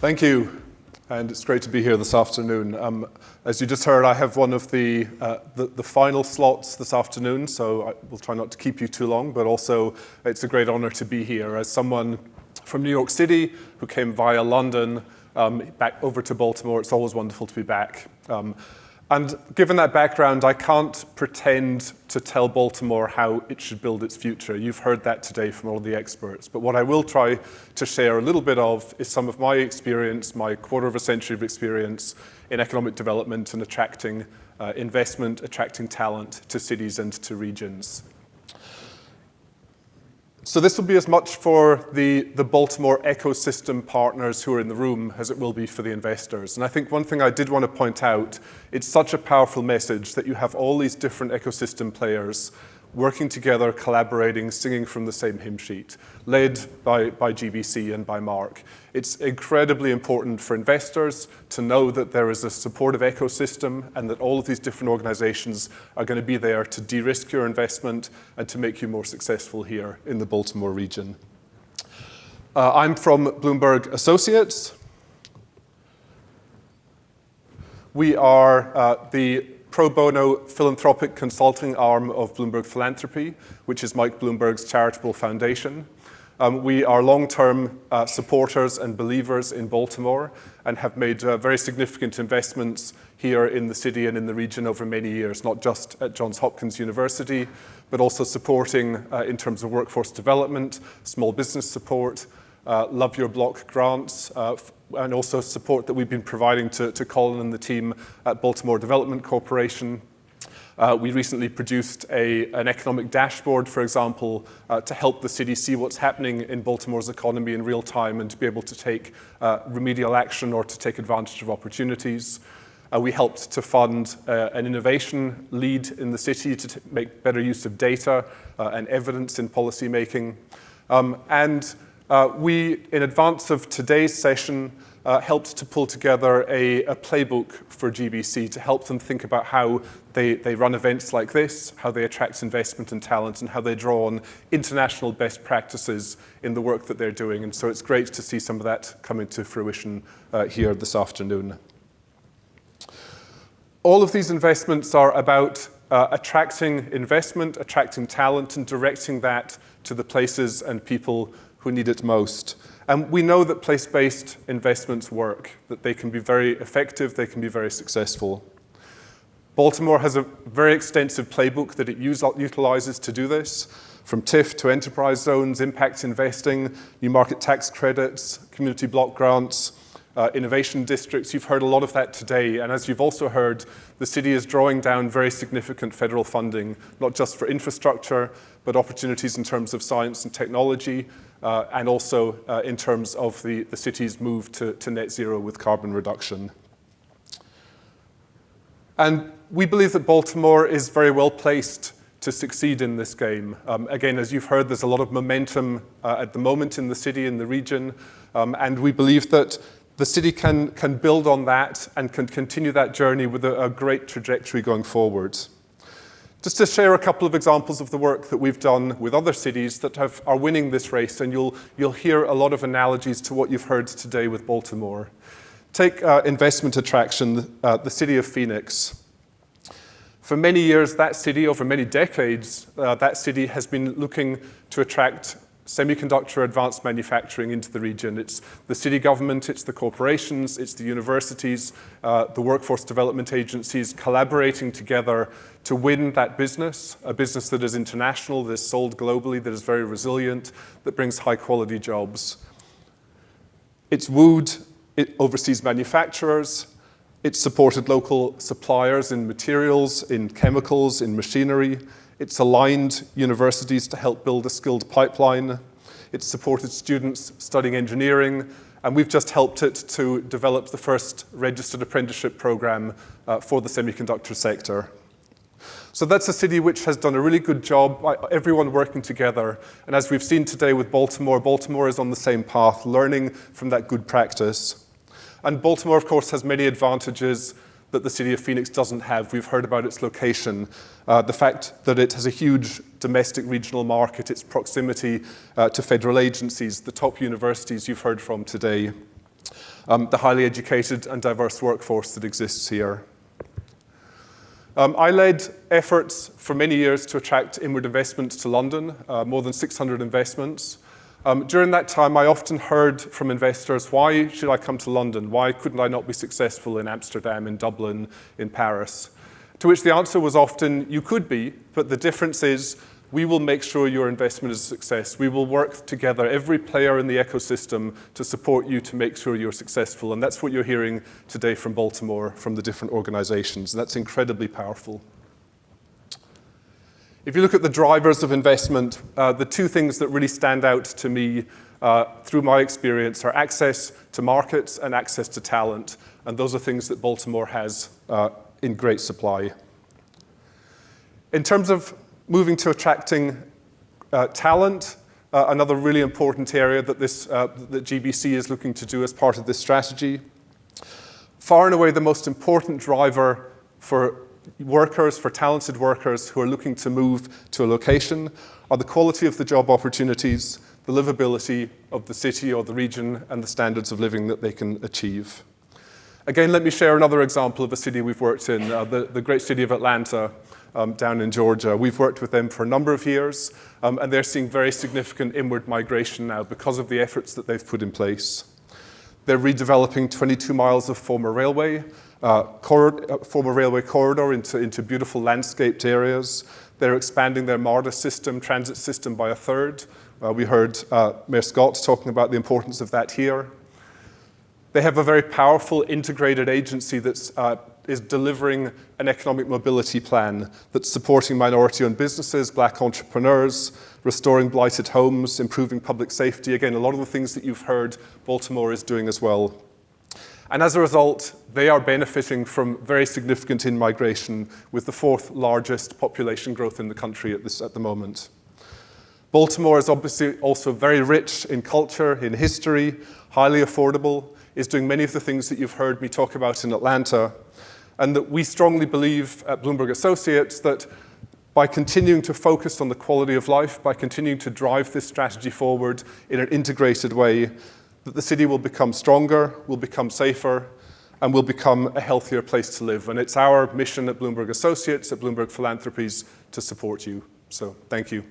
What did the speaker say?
Thank you, and it's great to be here this afternoon. As you just heard, I have one of the final slots this afternoon, so I will try not to keep you too long, but also it's a great honor to be here as someone from New York City who came via London back over to Baltimore. It's always wonderful to be back. And given that background, I can't pretend to tell Baltimore how it should build its future. You've heard that today from all the experts. But what I will try to share a little bit of is some of my experience, my quarter of a century of experience in economic development and attracting investment, attracting talent to cities and to regions. So this will be as much for the Baltimore ecosystem partners who are in the room as it will be for the investors. And I think one thing I did want to point out, it's such a powerful message that you have all these different ecosystem players working together, collaborating, singing from the same hymn sheet, led by GBC and by Mark. It's incredibly important for investors to know that there is a supportive ecosystem and that all of these different organizations are going to be there to de-risk your investment and to make you more successful here in the Baltimore region. I'm from Bloomberg Associates. We are the pro bono philanthropic consulting arm of Bloomberg Philanthropy, which is Mike Bloomberg's charitable foundation. We are long-term supporters and believers in Baltimore and have made very significant investments here in the city and in the region over many years, not just at Johns Hopkins University, but also supporting in terms of workforce development, small business support, Love Your Block grants, and also support that we've been providing to Colin and the team at Baltimore Development Corporation. We recently produced an economic dashboard, for example, to help the city see what's happening in Baltimore's economy in real time and to be able to take remedial action or to take advantage of opportunities. We helped to fund an innovation lead in the city to make better use of data and evidence in policy making. We, in advance of today's session, helped to pull together a playbook for GBC to help them think about how they run events like this, how they attract investment and talent, and how they draw on international best practices in the work that they're doing. And so it's great to see some of that coming to fruition here this afternoon. All of these investments are about attracting investment, attracting talent, and directing that to the places and people who need it most. And we know that place-based investments work, that they can be very effective, they can be very successful. Baltimore has a very extensive playbook that it utilizes to do this, from TIF to enterprise zones, impact investing, new market tax credits, community block grants, innovation districts. You've heard a lot of that today, and as you've also heard, the city is drawing down very significant federal funding, not just for infrastructure, but opportunities in terms of science and technology, and also in terms of the city's move to net zero with carbon reduction. And we believe that Baltimore is very well placed to succeed in this game. Again, as you've heard, there's a lot of momentum at the moment in the city, in the region, and we believe that the city can build on that and can continue that journey with a great trajectory going forward. Just to share a couple of examples of the work that we've done with other cities that are winning this race, and you'll hear a lot of analogies to what you've heard today with Baltimore. Take investment attraction, the city of Phoenix. For many years, that city, over many decades, that city has been looking to attract semiconductor advanced manufacturing into the region. It's the city government, it's the corporations, it's the universities, the workforce development agencies collaborating together to win that business, a business that is international, that is sold globally, that is very resilient, that brings high quality jobs. It's wooed overseas manufacturers, it's supported local suppliers in materials, in chemicals, in machinery. It's aligned universities to help build a skilled pipeline. It's supported students studying engineering, and we've just helped it to develop the first registered apprenticeship program for the semiconductor sector. So that's a city which has done a really good job, everyone working together. And as we've seen today with Baltimore, Baltimore is on the same path, learning from that good practice. And Baltimore, of course, has many advantages that the city of Phoenix doesn't have. We've heard about its location, the fact that it has a huge domestic regional market, its proximity to federal agencies, the top universities you've heard from today. the highly educated and diverse workforce that exists here. I led efforts for many years to attract inward investments to London, more than 600 investments. During that time, I often heard from investors, why should I come to London? Why couldn't I not be successful in Amsterdam, in Dublin, in Paris? To which the answer was often, you could be, but the difference is we will make sure your investment is a success. We will work together, every player in the ecosystem, to support you to make sure you're successful. And that's what you're hearing today from Baltimore, from the different organizations. And that's incredibly powerful. If you look at the drivers of investment, the two things that really stand out to me through my experience are access to markets and access to talent. And those are things that Baltimore has in great supply. In terms of moving to attracting talent, another really important area that that GBC is looking to do as part of this strategy. Far and away the most important driver for workers, for talented workers who are looking to move to a location, are the quality of the job opportunities, the livability of the city or the region, and the standards of living that they can achieve. Again, let me share another example of a city we've worked in, the great city of Atlanta, down in Georgia. We've worked with them for a number of years, and they're seeing very significant inward migration now because of the efforts that they've put in place. They're redeveloping 22 miles of former railway corridor into beautiful landscaped areas. They're expanding their MARTA system, transit system, by a third. We heard Mayor Scott talking about the importance of that here. They have a very powerful integrated agency that is delivering an economic mobility plan that's supporting minority-owned businesses, black entrepreneurs, restoring blighted homes, improving public safety. Again, a lot of the things that you've heard Baltimore is doing as well. And as a result, they are benefiting from very significant in-migration, with the fourth largest population growth in the country at the moment. Baltimore is obviously also very rich in culture, in history, highly affordable, is doing many of the things that you've heard me talk about in Atlanta, and that we strongly believe at Bloomberg Associates that by continuing to focus on the quality of life, by continuing to drive this strategy forward in an integrated way, that the city will become stronger, will become safer, and will become a healthier place to live. And it's our mission at Bloomberg Associates, at Bloomberg Philanthropies, to support you. So thank you.